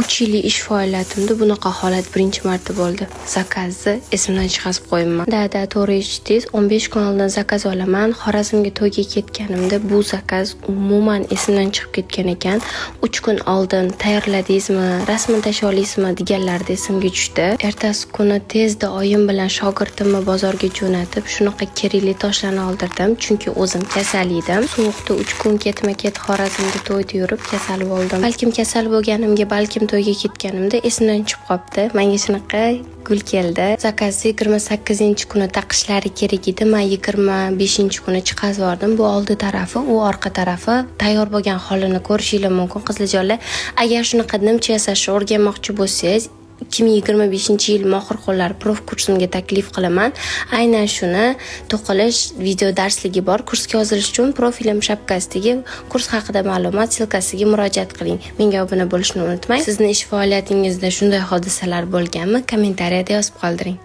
3 yillik ish faoliyatimda bunaqa holat birinchi marta bo'ldi. Zakazni esimdan chiqarib qo'yibman. To'g'ri eshitdingiz, 15 kun oldin zakaz olaman. Xorazmga to'yga ketganimda bu zakaz umuman esimdan chiqib ketgan ekan. 3 kun oldin tayyorladingizmi, rasmini tashlab olasizmi deganlarda esimga tushdi. Ertasi kuni tezda oyim bilan shogirdimni bozorga jo'natib, shunaqa kerakli toshlarni oldirdim, chunki o'zim kasal edim. Sovuqda 3 kun ketma-ket Xorazmga to'yda yurib kasal bo'ldim. Balkim kasal bo'lganimga, balkim to'yga ketganimda esimdan chiqib qolibdi. Menga shunaqa gul keldi. Zakazni 28-kuni taqishlari kerak edi. Men 25-kuni chiqazib yubordim. Bu oldi tarafi, u orqa tarafi tayyor bo'lgan holini ko'rishingiz mumkin. Qizlarjonlar, agar shunaqa nimcha yasashni o'rganmoqchi bo'lsangiz, 2025-yil mohir qo'llar prof kursimga taklif qilaman. Aynan shuni to'qilish video darsligi bor. Kursga yozilish uchun profilim shapkasidagi kurs haqida ma'lumot silkasiga murojaat qiling. Menga obuna bo'lishni unutmang. Sizning ish faoliyatingizda shunday hodisalar bo'lganmi? Kommentariyada yozib qoldiring.